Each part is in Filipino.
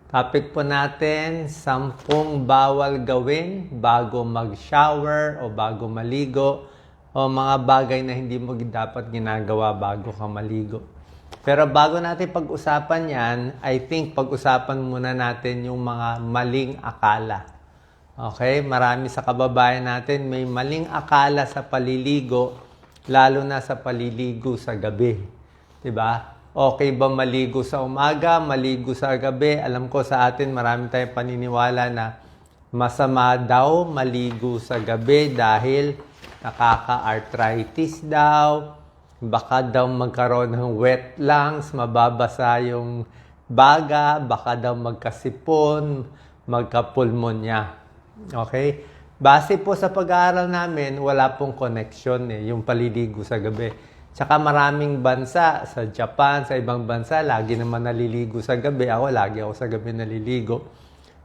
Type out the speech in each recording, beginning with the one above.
Topic po natin, 10 bawal gawin bago mag-shower o bago maligo o mga bagay na hindi mo dapat ginagawa bago ka maligo. Pero bago natin pag-usapan yan, I think pag-usapan muna natin yung mga maling akala. Okay? Marami sa kababayan natin may maling akala sa paliligo, lalo na sa paliligo sa gabi. Diba? Okay ba maligo sa umaga, maligo sa gabi? Alam ko sa atin marami tayong paniniwala na masama daw maligo sa gabi dahil nakaka-arthritis daw, baka daw magkaroon ng wet lungs, mababasa yung baga, baka daw magkasipon, magkapulmonya. Okay? Base po sa pag-aaral namin, wala pong connection yung paliligo sa gabi. Tsaka maraming bansa, sa Japan, sa ibang bansa, lagi naman naliligo sa gabi. Lagi ako sa gabi naliligo.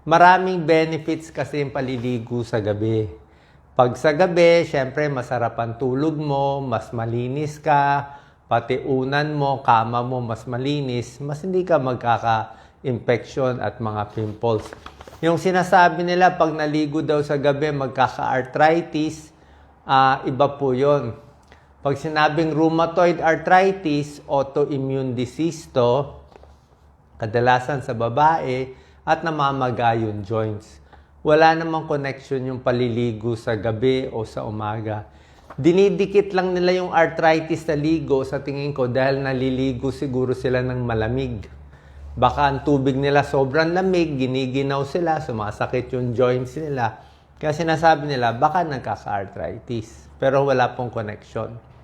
Maraming benefits kasi yung paliligo sa gabi. Pag sa gabi, syempre masarap ang tulog mo, mas malinis ka, pati unan mo, kama mo mas malinis, mas hindi ka magkaka-infection at mga pimples. Yung sinasabi nila, pag naligo daw sa gabi, magkaka-arthritis, iba po yun. Pag sinabing rheumatoid arthritis, autoimmune disease to, kadalasan sa babae, at namamaga yung joints. Wala namang connection yung paliligo sa gabi o sa umaga. Dinidikit lang nila yung arthritis sa ligo sa tingin ko dahil naliligo siguro sila ng malamig. Baka ang tubig nila sobrang lamig, giniginaw sila, sumasakit yung joints nila. Kaya sinasabi nila, baka nagkaka-arthritis. Pero wala pong connection.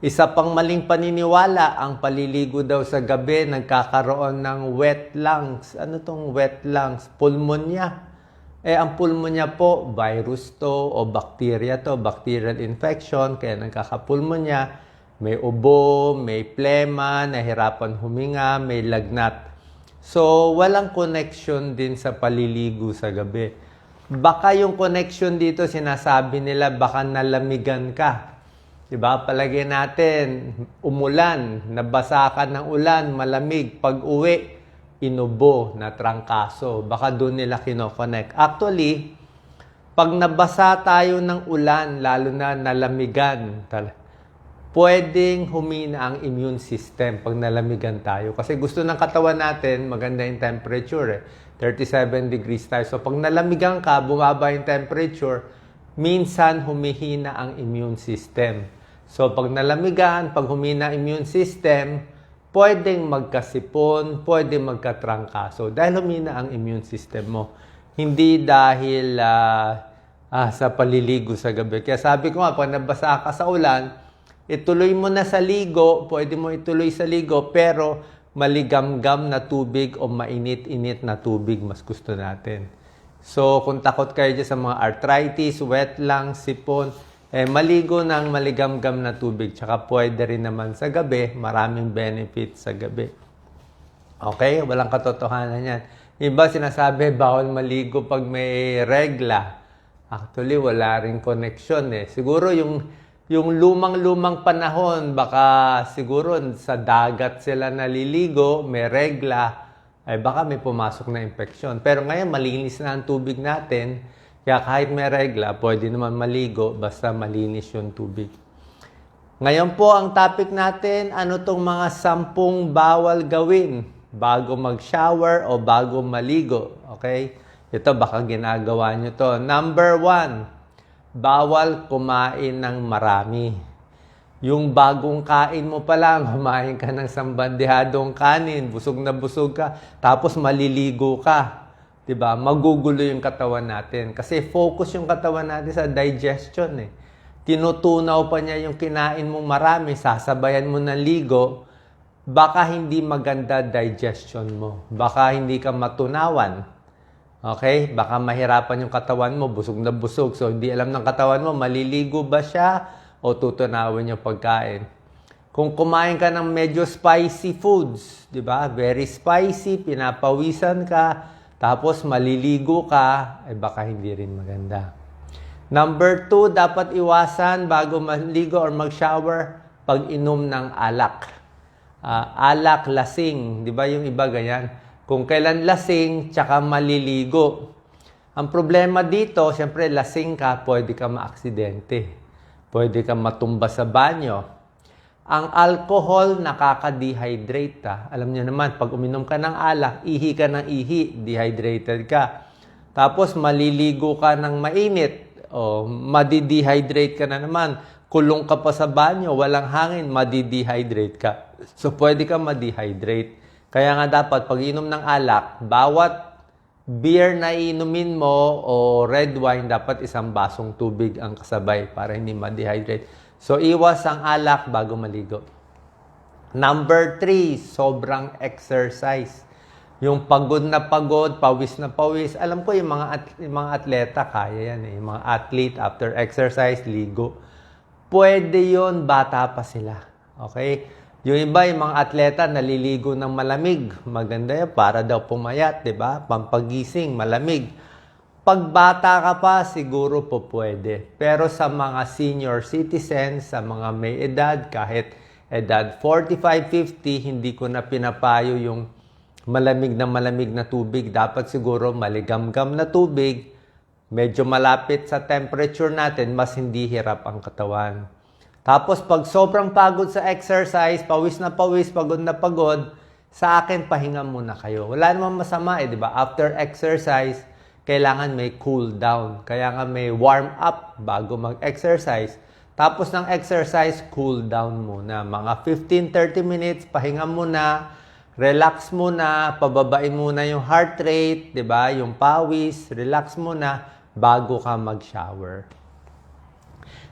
Isa pang maling paniniwala, ang paliligo daw sa gabi nagkakaroon ng wet lungs. Ano tong wet lungs? Pulmonya. Ang pulmonya po, virus to o bacteria to, bacterial infection, kaya nagkakapulmonya. May ubo, may plema, nahirapan huminga, may lagnat. So, walang connection din sa paliligo sa gabi. Baka yung connection dito, sinasabi nila, baka nalamigan ka. Diba? Palagay natin, umulan, nabasa ka ng ulan, malamig, pag-uwi, inubo, natrangkaso. Baka doon nila kinoconnect. Actually, pag nabasa tayo ng ulan, lalo na nalamigan, pwedeng humina ang immune system pag nalamigan tayo. Kasi gusto ng katawan natin, maganda yung temperature. 37 degrees tayo. So pag nalamigan ka, bumaba yung temperature, minsan humihina ang immune system. So pag nalamigan, pag humina ang immune system, pwedeng magkasipon, pwedeng magkatrangkaso dahil humina ang immune system mo. Hindi dahil sa paliligo sa gabi. Kaya sabi ko nga, pag nabasa ka sa ulan, ituloy mo na sa ligo, pwede mo ituloy sa ligo, pero maligamgam na tubig o mainit-init na tubig, mas gusto natin. So, kung takot kayo dyan sa mga arthritis, wet lungs, sipon, maligo ng maligamgam na tubig. Tsaka pwede rin naman sa gabi, maraming benefits sa gabi. Okay? Walang katotohanan yan. Iba sinasabi, bawal maligo pag may regla. Actually, wala rin connection Siguro yung lumang-lumang panahon, baka siguro sa dagat sila naliligo, may regla, baka may pumasok na infeksyon. Pero ngayon, malinis na ang tubig natin. Kaya kahit may regla, pwede naman maligo basta malinis yung tubig. Ngayon po, ang topic natin, ano tong mga 10 bawal gawin bago mag-shower o bago maligo. Okay? Ito, baka ginagawa nyo to. Number 1, bawal kumain ng marami. Yung bagong kain mo pa lang, kumain ka ng sambandihadong kanin, busog na busog ka, tapos maliligo ka. Diba? Magugulo yung katawan natin. Kasi focus yung katawan natin sa digestion Tinutunaw pa niya yung kinain mong marami, sasabayan mo ng ligo, baka hindi maganda digestion mo. Baka hindi ka matunawan. Okay? Baka mahirapan yung katawan mo, busog na busog. So, hindi alam ng katawan mo, maliligo ba siya o tutunawin yung pagkain. Kung kumain ka ng medyo spicy foods, diba? Very spicy, pinapawisan ka, tapos maliligo ka, baka hindi rin maganda. Number 2, dapat iwasan bago maligo or mag-shower, pag-inom ng alak. Alak, lasing, di ba yung iba ganyan? Kung kailan lasing, tsaka maliligo. Ang problema dito, siyempre lasing ka, pwede ka maaksidente. Pwede ka matumba sa banyo. Ang alcohol nakaka-dehydrate. Alam niyo naman, pag uminom ka ng alak, ihi ka ng ihi, dehydrated ka. Tapos maliligo ka ng mainit, o madi-dehydrate ka na naman. Kulong ka pa sa banyo, walang hangin, madi-dehydrate ka. So pwede ka ma-dehydrate. Kaya nga dapat pag inom ng alak, bawat beer na inumin mo o red wine, dapat isang basong tubig ang kasabay para hindi ma-dehydrate. So, iwas ang alak bago maligo. Number 3, sobrang exercise. Yung pagod na pagod, pawis na pawis. Alam ko yung mga atleta, kaya yan eh. Yung mga athlete, after exercise, ligo. Pwede yon, bata pa sila. Okay? Yung iba, yung mga atleta, naliligo ng malamig. Maganda yan, para daw pumayat, di ba? Pampagising, malamig. Pag bata ka pa, siguro po pwede. Pero sa mga senior citizens, sa mga may edad, kahit edad 45-50, hindi ko na pinapayo yung malamig na tubig. Dapat siguro maligamgam na tubig. Medyo malapit sa temperature natin, mas hindi hirap ang katawan. Tapos pag sobrang pagod sa exercise, pawis, pagod na pagod, sa akin, pahinga muna kayo. Wala namang masama di ba? After exercise, kailangan may cool down. Kaya nga may warm up bago mag-exercise. Tapos ng exercise, cool down muna. Mga 15-30 minutes, pahinga muna, relax muna, pababain muna yung heart rate, di ba? Yung pawis, relax muna bago ka mag-shower.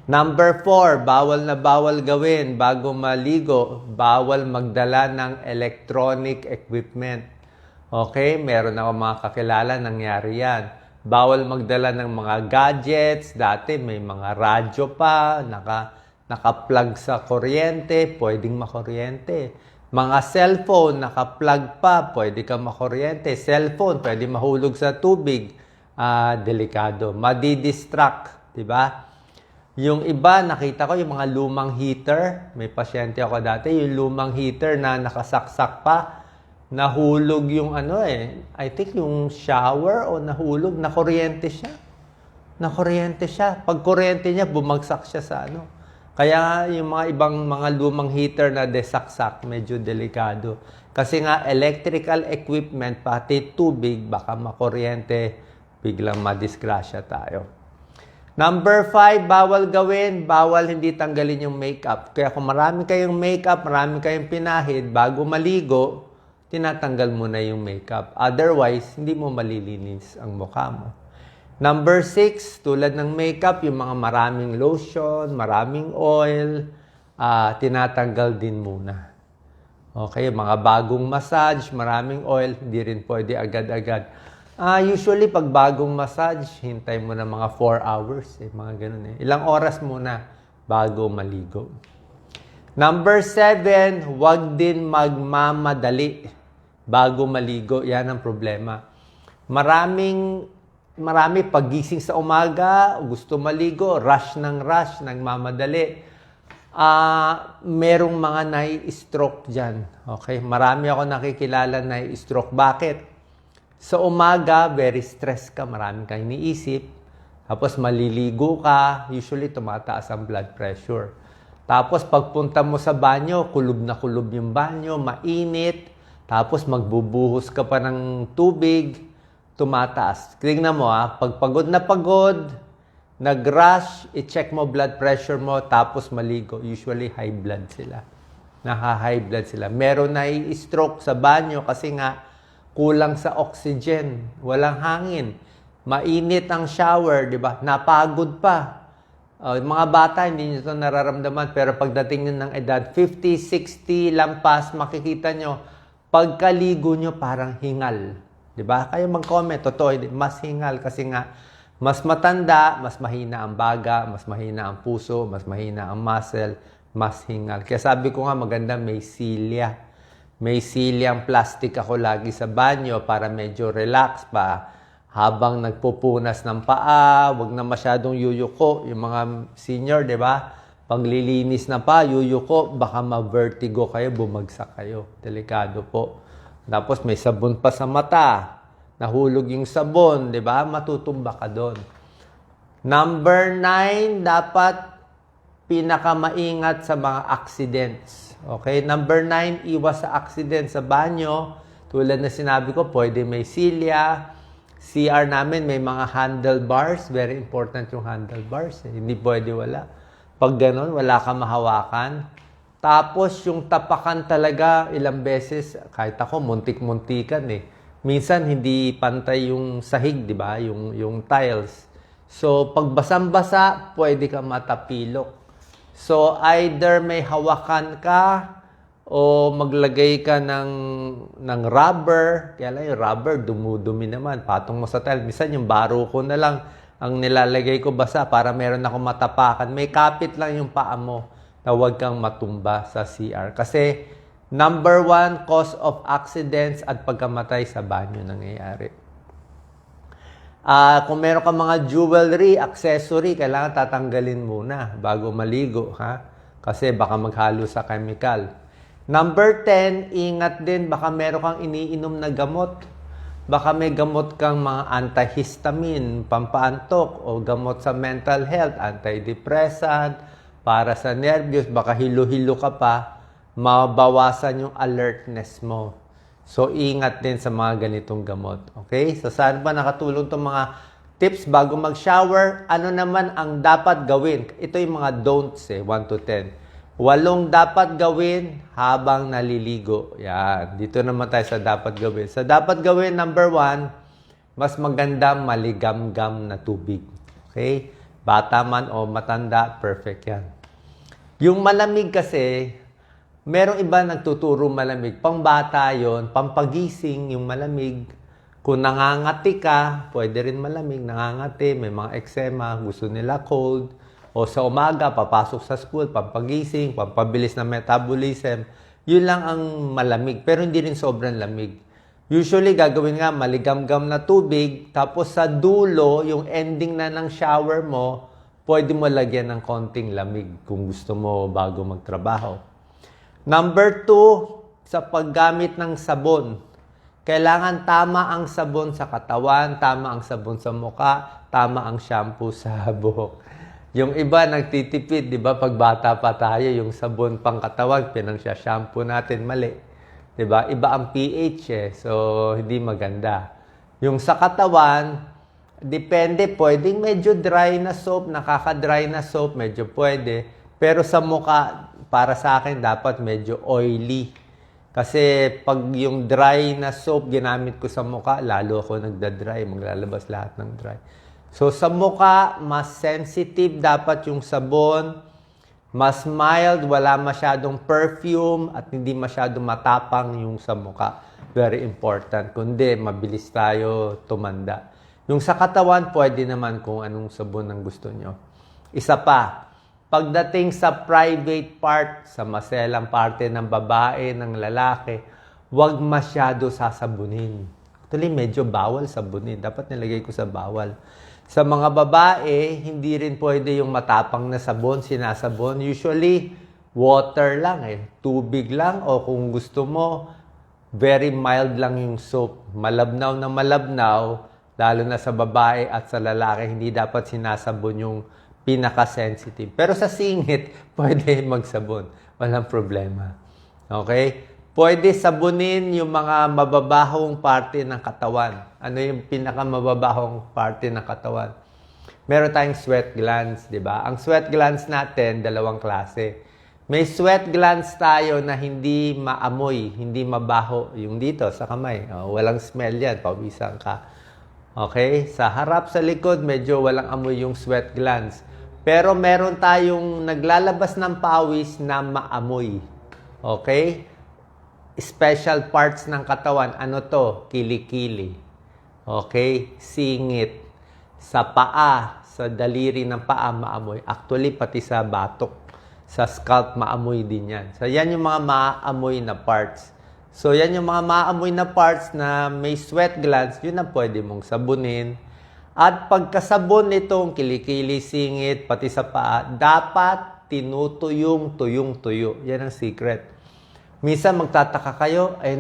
Number 4, bawal na bawal gawin bago maligo, bawal magdala ng electronic equipment. Okay, meron ako mga kakilala, nangyari yan. Bawal magdala ng mga gadgets. Dati may mga radyo pa, naka-plug sa kuryente, pwedeng makuryente. Mga cellphone, naka-plug pa, pwede ka makuryente. Cellphone, pwede mahulog sa tubig. Delikado. Madi-distract, di ba? Yung iba, nakita ko yung mga lumang heater. May pasyente ako dati, yung lumang heater na nakasaksak pa. Nahulog yung I think yung shower o nahulog, nakuryente siya. Nakuryente siya. Pag kuryente niya, bumagsak siya sa Kaya yung mga ibang mga lumang heater na desaksak, medyo delikado. Kasi nga, electrical equipment, pati tubig, baka makuryente, biglang madisgrasya tayo. Number 5, bawal gawin, bawal hindi tanggalin yung makeup. Kaya kung marami kayong makeup, marami kayong pinahid, bago maligo, tinatanggal mo na yung makeup. Otherwise, hindi mo malilinis ang mukha mo. Number 6, tulad ng makeup, yung mga maraming lotion, maraming oil, tinatanggal din muna. Okay, mga bagong massage, maraming oil, hindi rin pwede agad-agad. Usually, pag bagong massage, hintay mo na mga 4 hours. Mga ganun Ilang oras muna bago maligo. Number 7, huwag din magmamadali bago maligo. Yan ang problema. Marami pagising sa umaga, gusto maligo, rush, nagmamadali. Merong mga nai-stroke dyan. Okay? Marami ako nakikilala nai-stroke. Bakit? Sa umaga, very stressed ka, marami kang iniisip. Tapos maliligo ka, usually tumataas ang blood pressure. Tapos pagpunta mo sa banyo, kulob na kulob yung banyo, mainit. Tapos magbubuhos ka pa ng tubig, tumataas. Tingnan mo pag pagod na pagod, nag-rush, i-check mo blood pressure mo, tapos maligo. Usually high blood sila. Naka-high blood sila. Meron na i-stroke sa banyo kasi nga kulang sa oxygen, walang hangin. Mainit ang shower, di ba? Napagod pa. Mga bata, hindi nyo ito nararamdaman. Pero pagdating nyo ng edad 50, 60, lampas, makikita nyo, pagkaligo nyo parang hingal. Diba? Kayo mag-comment, totoo, mas hingal kasi nga, mas matanda, mas mahina ang baga, mas mahina ang puso, mas mahina ang muscle, mas hingal. Kaya sabi ko nga maganda may silya. May silyang plastic ako lagi sa banyo para medyo relax pa. Habang nagpupunas ng paa, wag na masyadong yuyuko. Yung mga senior, di ba? Paglilinis na pa, yuyuko, baka ma-vertigo kayo, bumagsak kayo. Delikado po. Tapos may sabon pa sa mata. Nahulog yung sabon, di ba? Matutumba ka doon. Number 9, dapat pinakamaingat sa mga accidents. Okay? Number 9, iwas sa accident sa banyo. Tulad na sinabi ko, pwede may silya. CR namin may mga handlebars. Very important yung handlebars. Hindi pwede wala. Pag ganun, wala kang mahawakan. Tapos yung tapakan talaga, ilang beses, kahit ako, muntik-muntikan eh. Minsan, hindi pantay yung sahig, di ba? Yung tiles. So, pag basang-basa, pwede ka matapilok. So, either may hawakan ka o maglagay ka ng rubber. Kaya lang yung rubber, dumudumi naman. Patong mo sa tile. Minsan, yung baro ko na lang ang nilalagay ko basa para meron akong matapakan. May kapit lang yung paa mo na huwag kang matumba sa CR. Kasi, number 1, cause of accidents at pagkamatay sa banyo nangyayari. Kung meron ka mga jewelry, accessory, kailangan tatanggalin muna bago maligo, ha? Kasi baka maghalo sa chemical. Number 10, ingat din, baka meron kang iniinom na gamot. Baka may gamot kang mga antihistamine, pampaantok, o gamot sa mental health, antidepressant, para sa nervyos, baka hilo-hilo ka pa, mabawasan yung alertness mo. So, ingat din sa mga ganitong gamot. Okay? So, saan ba nakatulong itong mga tips bago mag-shower? Ano naman ang dapat gawin? Ito yung mga don'ts 1 to 10. 8 dapat gawin habang naliligo. Yan. Dito naman tayo sa dapat gawin. Sa dapat gawin, number 1, mas maganda maligam-gam na tubig. Okay? Bata man o matanda, perfect yan. Yung malamig kasi, merong iba nagtuturo malamig. Pang-bata yon, pampagising yung malamig. Kung nangangati ka, pwede rin malamig. Nangangati, may mga eczema, gusto nila cold. O sa umaga, papasok sa school, pampagising, pampabilis na metabolism. Yun lang ang malamig, pero hindi rin sobrang lamig. Usually, gagawin nga, maligam-gam na tubig. Tapos sa dulo, yung ending na ng shower mo, pwede mo lagyan ng konting lamig kung gusto mo bago magtrabaho. Number 2, sa paggamit ng sabon. Kailangan tama ang sabon sa katawan, tama ang sabon sa muka, tama ang shampoo sa buhok. Yung iba nagtitipid, di ba? Pag bata pa tayo, yung sabon pang katawan, pinang-shampoo natin, mali. Di ba? Iba ang pH so hindi maganda. Yung sa katawan, depende, pwedeng medyo dry na soap, nakaka-dry na soap, medyo pwede. Pero sa mukha, para sa akin, dapat medyo oily. Kasi pag yung dry na soap ginamit ko sa mukha, lalo ako nagda-dry, maglalabas lahat ng dry. So sa mukha, mas sensitive dapat yung sabon, mas mild, wala masyadong perfume, at hindi masyadong matapang yung sa mukha. Very important. Kundi, mabilis tayo tumanda. Yung sa katawan, pwede naman kung anong sabon ang gusto nyo. Isa pa, pagdating sa private part, sa maselang parte ng babae, ng lalaki, huwag masyado sasabunin. Actually, medyo bawal sabunin. Dapat nilagay ko sa bawal. Sa mga babae, hindi rin pwede yung matapang na sabon, sinasabon. Usually, water lang tubig lang, o kung gusto mo, very mild lang yung soap. Malabnaw na malabnaw, lalo na sa babae at sa lalaki, hindi dapat sinasabon yung pinaka-sensitive. Pero sa singit, pwede magsabon. Walang problema. Okay? Pwede sabunin yung mga mababahong parte ng katawan. Ano yung pinaka-mababahong parte ng katawan? Meron tayong sweat glands, di ba? Ang sweat glands natin, 2 klase. May sweat glands tayo na hindi maamoy, hindi mabaho. Yung dito, sa kamay. Walang smell yan, pawisan ka. Okay? Sa harap, sa likod, medyo walang amoy yung sweat glands. Pero meron tayong naglalabas ng pawis na maamoy. Okay? Special parts ng katawan. Ano to? Kilikili. Okay? Singit. Sa paa, sa daliri ng paa, maamoy. Actually, pati sa batok, sa scalp, maamoy din yan. So, yan yung mga maamoy na parts. So, yan yung mga maamoy na parts na may sweat glands, yun ang pwede mong sabunin. At pagkasabon nitong kilikili, singit, pati sa paa, dapat tinutuyong tuyong-tuyo. Yan ang secret. Minsan magtataka kayo, ay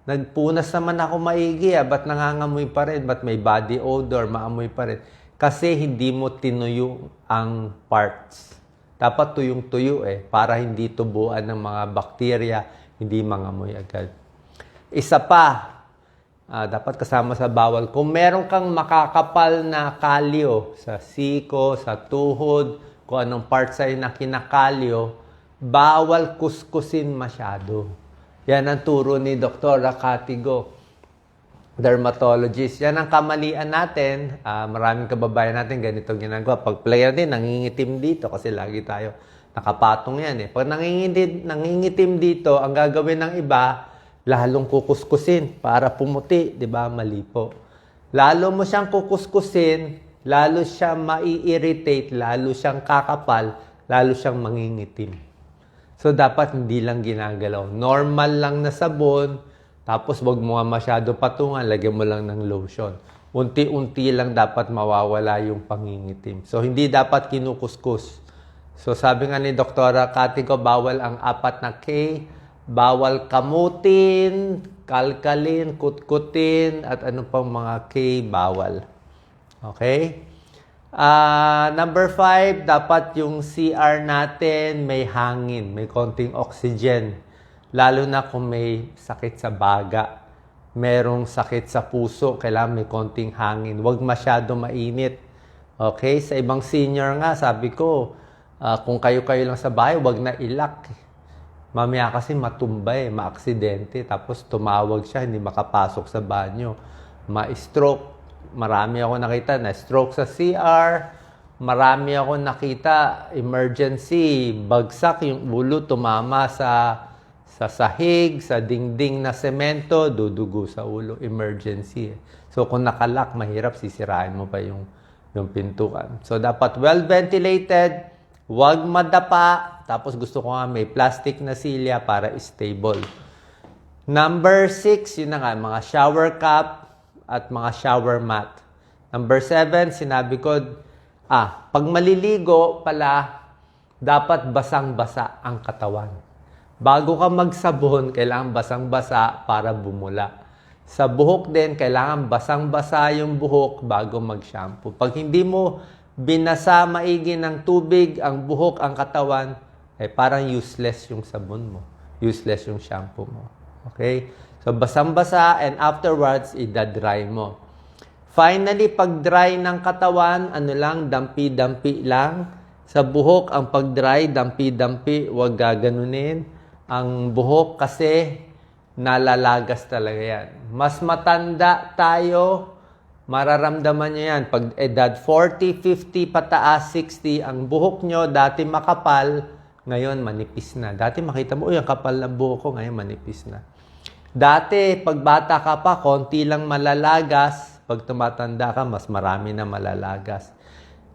nagpunas naman ako maigi, ba't nangangamoy pa rin? Ba't may body odor, maamoy pa rin? Kasi hindi mo tinuyo ang parts. Dapat tuyong-tuyo para hindi tubuan ng mga bakterya, hindi mangamoy agad. Isa pa, dapat kasama sa bawal. Kung meron kang makakapal na kalyo sa siko, sa tuhod, kung anong part sa'yo na kinakalyo, bawal kuskusin masyado. Yan ang turo ni Dr. Katigo, dermatologist. Yan ang kamalian natin. Maraming kababayan natin ganito ginagawa. Pag play natin, nangingitim dito kasi lagi tayo nakapatong yan. Pag nangingitim dito, ang gagawin ng iba, lalong kukuskusin para pumuti, di ba? Mali po. Lalo mo siyang kukuskusin, lalo siya mai-irritate, lalo siyang kakapal, lalo siyang mangingitim. So, dapat hindi lang ginagalaw. Normal lang na sabon, tapos wag mo nga masyado patungan, lagyan mo lang ng lotion. Unti-unti lang dapat mawawala yung pangingitim. So, hindi dapat kinukuskus. So, sabi nga ni Dr. Katigo, bawal ang 4 na K, bawal kamutin, kalkalin, kutkutin, at ano pang mga K, bawal. Okay? Number 5, dapat yung CR natin may hangin, may konting oxygen. Lalo na kung may sakit sa baga, merong sakit sa puso, kailangan may konting hangin. Huwag masyado mainit. Okay? Sa ibang senior nga, sabi ko, kung kayo-kayo lang sa bahay, huwag na ilak. Mamaya kasi matumba maaksidente, tapos tumawag siya, hindi makapasok sa banyo. Ma-stroke. Marami ako nakita na stroke sa CR. Marami ako nakita emergency, bagsak yung ulo, tumama sa sahig, sa dingding na semento, dudugo sa ulo, emergency. So kung nakalak, mahirap sisirain mo pa yung pintuan. So dapat well ventilated, huwag madapa, tapos gusto ko nga may plastic na silya para stable. Number 6, yun na nga, mga shower cap at mga shower mat. Number 7, sinabi ko, pag maliligo pala, dapat basang-basa ang katawan. Bago ka magsabon, kailangan basang-basa para bumula. Sa buhok din, kailangan basang-basa yung buhok bago mag-shampoo. Pag hindi mo binasa maigi ng tubig ang buhok, ang katawan, parang useless yung sabon mo. Useless yung shampoo mo. Okay? So, basang-basa and afterwards, idadry mo. Finally, pag dry ng katawan, dampi-dampi lang. Sa buhok, ang pag-dry, dampi-dampi, huwag gaganunin. Ang buhok kasi, nalalagas talaga yan. Mas matanda tayo, mararamdaman nyo yan. Pag edad 40, 50, pataas, 60, ang buhok nyo, dati makapal, ngayon manipis na. Dati makita mo, ang kapal ng buhok ko, ngayon manipis na. Dati, pag bata ka pa, konti lang malalagas. Pag tumatanda ka, mas marami na malalagas.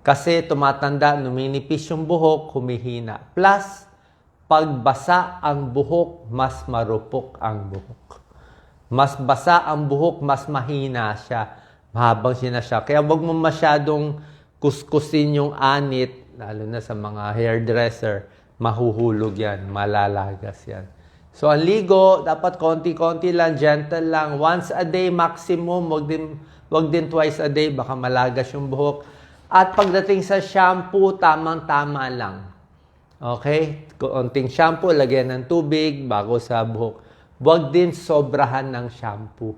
Kasi tumatanda, numinipis yung buhok, humihina. Plus, pag basa ang buhok, mas marupok ang buhok. Mas basa ang buhok, mas mahina siya. Mahabang siya. Kaya wag mo masyadong kuskusin yung anit, lalo na sa mga hairdresser, mahuhulog yan, malalagas yan. So, ang ligo, dapat konti-konti lang, gentle lang. Once a day maximum, wag din twice a day, baka malagas yung buhok. At pagdating sa shampoo, tamang-tama lang. Okay? Konting shampoo, lagyan ng tubig bago sa buhok. Wag din sobrahan ng shampoo.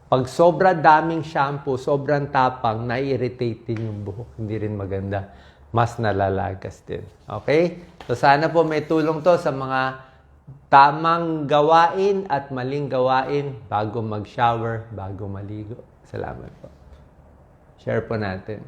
Pag sobra daming shampoo, sobrang tapang, nai-irritate din yung buhok. Hindi rin maganda. Mas nalalagas din. Okay? So, sana po may tulong to sa mga tamang gawain at maling gawain bago mag-shower, bago maligo. Salamat po. Share po natin.